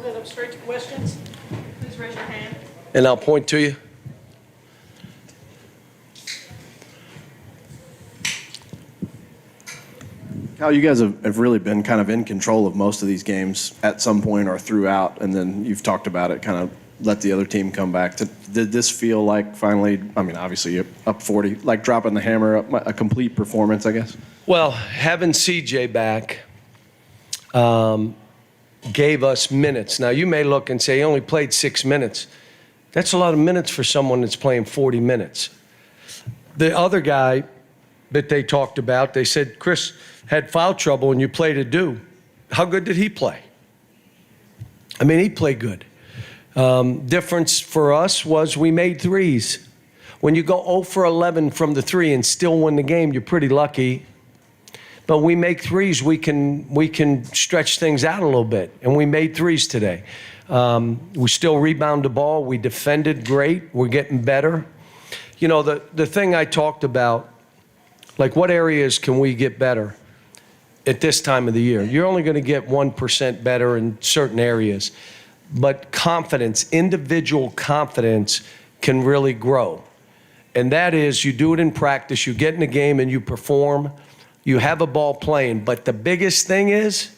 that up straight to questions, please raise your hand. And I'll point to you. Cal, you guys have really been kind of in control of most of these games at some point or throughout, and then you've talked about it, kind of let the other team come back. Did this feel like finally, I mean, obviously you're up 40, like dropping the hammer, a complete performance, I guess? Well, having CJ back gave us minutes. Now, you may look and say he only played 6 minutes. That's a lot of minutes for someone that's playing 40 minutes. The other guy that they talked about, they said, Chris had foul trouble and you played a due. How good did he play? I mean, he played good. Difference for us was we made threes. When you go 0 for 11 from the three and still win the game, you're pretty lucky. But we make threes, we can stretch things out a little bit, and we made threes today. We still rebound the ball. We defended great. We're getting better. You know, the thing I talked about, like what areas can we get better at this time of the year? You're only going to get 1% better in certain areas. But confidence, individual confidence can really grow. And that is you do it in practice, you get in the game and you perform, you have a ball playing. But the biggest thing is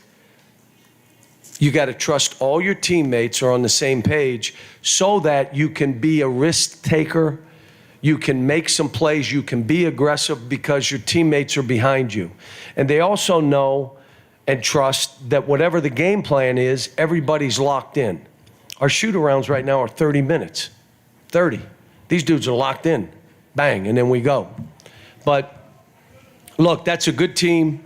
you got to trust all your teammates are on the same page so that you can be a risk taker, you can make some plays, you can be aggressive because your teammates are behind you. And they also know and trust that whatever the game plan is, everybody's locked in. Our shoot-arounds right now are 30 minutes. 30. These dudes are locked in. Bang, and then we go. But look, that's a good team.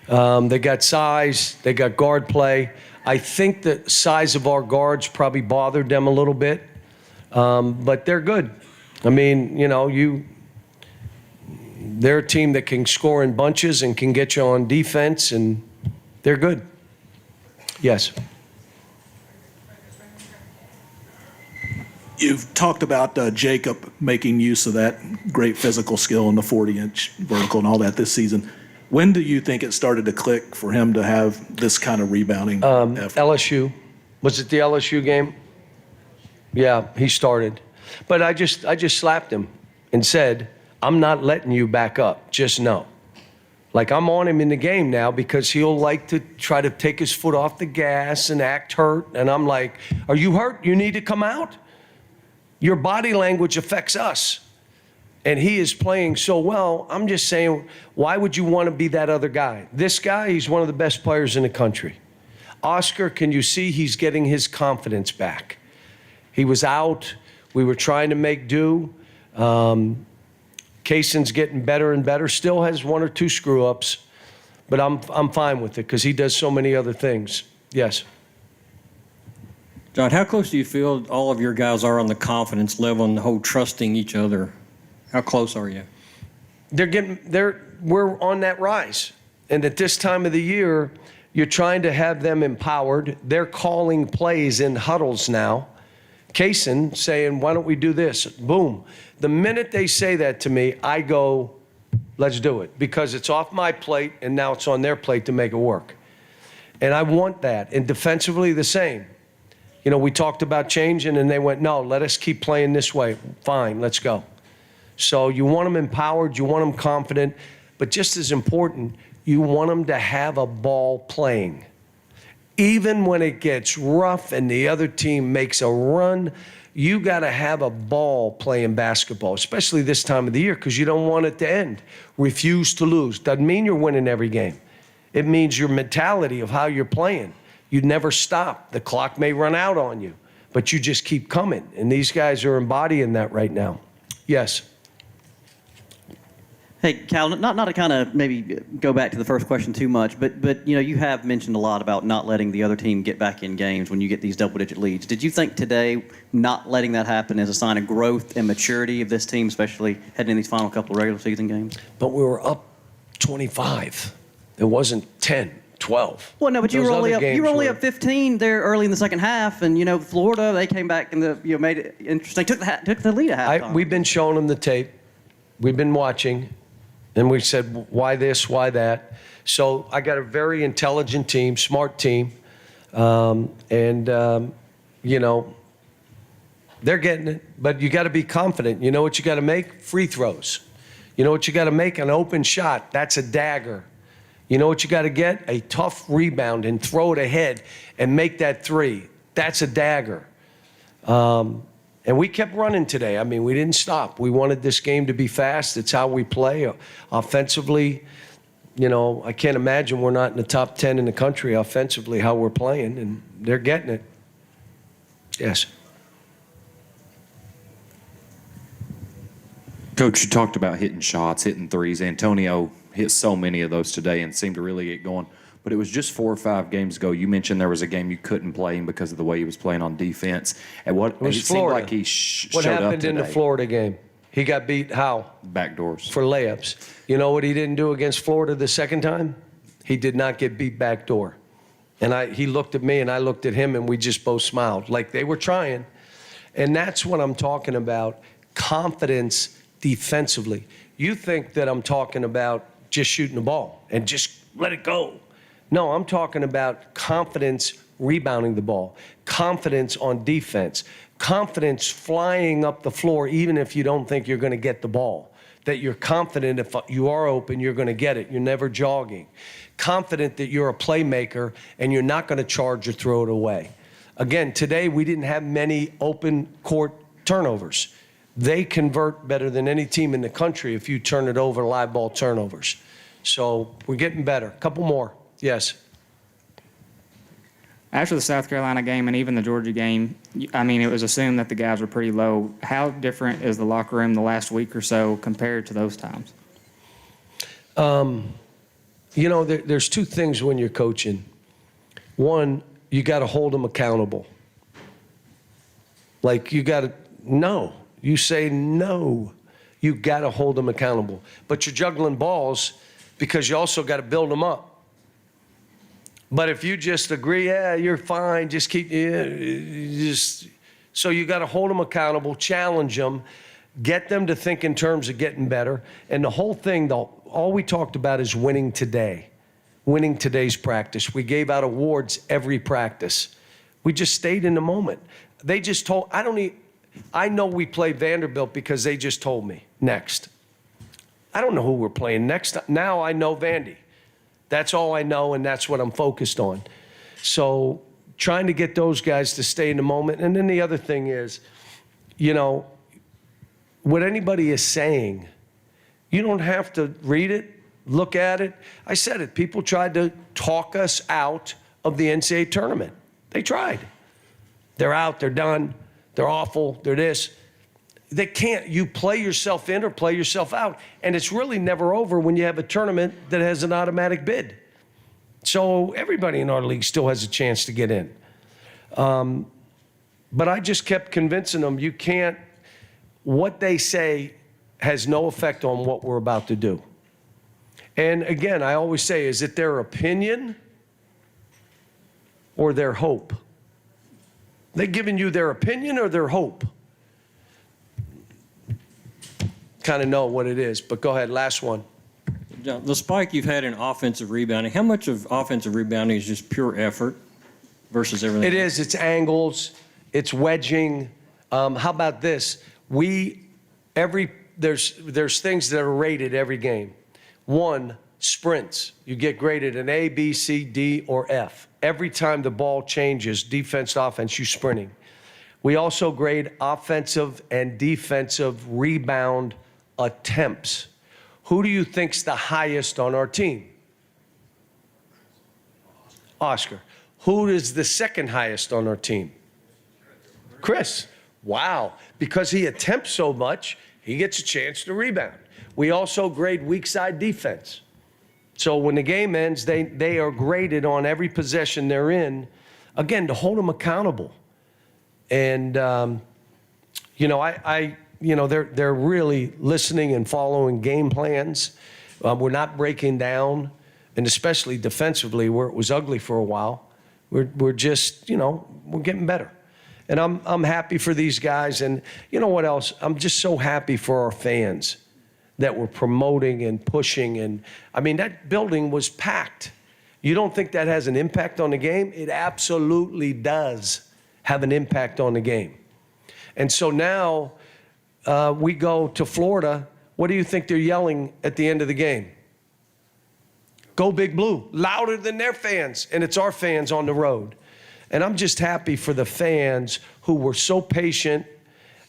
They got size. They got guard play. I think the size of our guards probably bothered them a little bit. But they're good. I mean, you know, they're a team that can score in bunches and can get you on defense, and they're good. Yes. You've talked about Jacob making use of that great physical skill in the 40-inch vertical and all that this season. When do you think it started to click for him to have this kind of rebounding effort? LSU. Was it the LSU game? Yeah, he started. But I just slapped him and said, I'm not letting you back up. Just know. Like, I'm on him in the game now because he'll like to try to take his foot off the gas and act hurt. And I'm like, are you hurt? You need to come out? Your body language affects us. And he is playing so well. I'm just saying, why would you want to be that other guy? This guy, he's one of the best players in the country. Oscar, can you see he's getting his confidence back? He was out. We were trying to make do. Kaysen's getting better and better. Still has 1 or 2 screw-ups, but I'm fine with it because he does so many other things. Yes. John, how close do you feel all of your guys are on the confidence level and the whole trusting each other? How close are you? We're on that rise. And at this time of the year, you're trying to have them empowered. They're calling plays in huddles now. Kaysen saying, why don't we do this? Boom. The minute they say that to me, I go, let's do it. Because it's off my plate, and now it's on their plate to make it work. And I want that. And defensively, the same. You know, we talked about changing, and they went, no, let us keep playing this way. Fine, let's go. So you want them empowered, you want them confident, but just as important, you want them to have a ball playing. Even when it gets rough and the other team makes a run, you got to have a ball playing basketball, especially this time of the year, because you don't want it to end. Refuse to lose. Doesn't mean you're winning every game. It means your mentality of how you're playing. You never stop. The clock may run out on you, but you just keep coming. And these guys are embodying that right now. Yes. Hey, Cal, not to kind of maybe go back to the first question too much, but you know, you have mentioned a lot about not letting the other team get back in games when you get these double-digit leads. Did you think today not letting that happen is a sign of growth and maturity of this team, especially heading in these final couple of regular season games? But we were up 25. It wasn't 10, 12. Well, no, but you were only up 15 there early in the second half, and you know, Florida, they came back and made it interesting. Took the lead at halftime. We've been showing them the tape. We've been watching. And we said, why this, why that? So I got a very intelligent team, smart team. You know, they're getting it, but you got to be confident. You know what you got to make? Free throws. You know what you got to make? An open shot. That's a dagger. You know what you got to get? A tough rebound and throw it ahead and make that three. That's a dagger. And we kept running today. I mean, we didn't stop. We wanted this game to be fast. It's how we play offensively. You know, I can't imagine we're not in the top 10 in the country offensively, how we're playing, and they're getting it. Yes. Coach, you talked about hitting shots, hitting threes. Antonio hit so many of those today and seemed to really get going. But it was just 4 or 5 games ago. You mentioned there was a game you couldn't play him because of the way he was playing on defense. And It was it Florida. seemed like he What showed up happened today. in the Florida game? He got beat how? Backdoors. For layups. You know what he didn't do against Florida the second time? He did not get beat backdoor. And he looked at me and I looked at him and we just both smiled like they were trying. And that's what I'm talking about, confidence defensively. You think that I'm talking about just shooting the ball and just let it go. No, I'm talking about confidence rebounding the ball, confidence on defense, confidence flying up the floor even if you don't think you're going to get the ball, that you're confident if you are open, you're going to get it. You're never jogging. Confident that you're a playmaker and you're not going to charge or throw it away. Again, today we didn't have many open court turnovers. They convert better than any team in the country if you turn it over live ball turnovers. So we're getting better. A couple more. Yes. After the South Carolina game and even the Georgia game, I mean, it was assumed that the guys were pretty low. How different is the locker room the last week or so compared to those times? You know, there's 2 things when you're coaching. One, you got to hold them accountable. Like you got to, no. You say no. You got to hold them accountable. But you're juggling balls because you also got to build them up. But if you just agree, yeah, you're fine, just keep, so you got to hold them accountable, challenge them, get them to think in terms of getting better. And the whole thing, though, all we talked about is winning today, winning today's practice. We gave out awards every practice. We just stayed in the moment. They just told, I know we played Vanderbilt because they just told me next. I don't know who we're playing next. Now I know Vandy. That's all I know, and that's what I'm focused on. So trying to get those guys to stay in the moment. And then the other thing is, you know, what anybody is saying, you don't have to read it, look at it. I said it. People tried to talk us out of the NCAA tournament. They tried. They're out. They're done. They're awful. They're this. They can't. You play yourself in or play yourself out. And it's really never over when you have a tournament that has an automatic bid. So everybody in our league still has a chance to get in. But I just kept convincing them you can't, what they say has no effect on what we're about to do. And again, I always say, is it their opinion or their hope? They giving you their opinion or their hope? Kind of know what it is, but go ahead, last one. John, the spike you've had in offensive rebounding, how much of offensive rebounding is just pure effort versus everything? It is. It's angles. It's wedging. How about this? There's things that are rated every game. 1, sprints. You get graded an A, B, C, D, or F. Every time the ball changes, defense to offense, you sprinting. We also grade offensive and defensive rebound attempts. Who do you think's the highest on our team? Oscar. Who is the second highest on our team? Chris. Wow. Because he attempts so much, he gets a chance to rebound. We also grade weak side defense. So when the game ends, they are graded on every possession they're in, again, to hold them accountable. And, they're really listening and following game plans. We're not breaking down, and especially defensively where it was ugly for a while. We're just, we're getting better. And I'm happy for these guys. And you know what else? I'm just so happy for our fans that we're promoting and pushing. And I mean, that building was packed. You don't think that has an impact on the game? It absolutely does have an impact on the game. And so now we go to Florida. What do you think they're yelling at the end of the game? Go Big Blue, louder than their fans, and it's our fans on the road. And I'm just happy for the fans who were so patient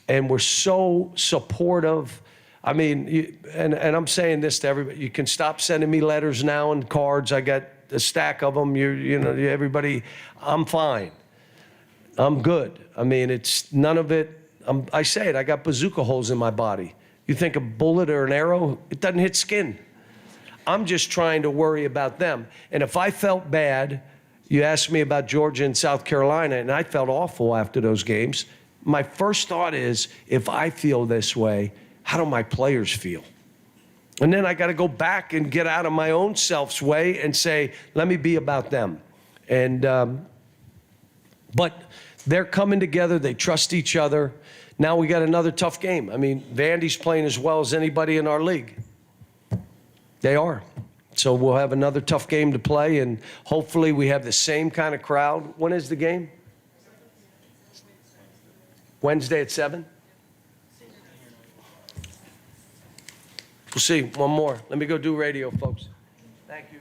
and were so supportive. I mean, and I'm saying this to everybody, you can stop sending me letters now and cards. I got a stack of them. Everybody, I'm fine. I'm good. I mean, it's none of it. I say it, I got bazooka holes in my body. You think a bullet or an arrow, it doesn't hit skin. I'm just trying to worry about them. And if I felt bad, you asked me about Georgia and South Carolina, and I felt awful after those games. My first thought is, if I feel this way, how do my players feel? And then I got to go back and get out of my own self's way and say, let me be about them. And but they're coming together. They trust each other. Now we got another tough game. I mean, Vandy's playing as well as anybody in our league. They are. So we'll have another tough game to play, and hopefully we have the same kind of crowd. When is the game? Wednesday at 7? We'll see. One more. Let me go do radio, folks. Thank you.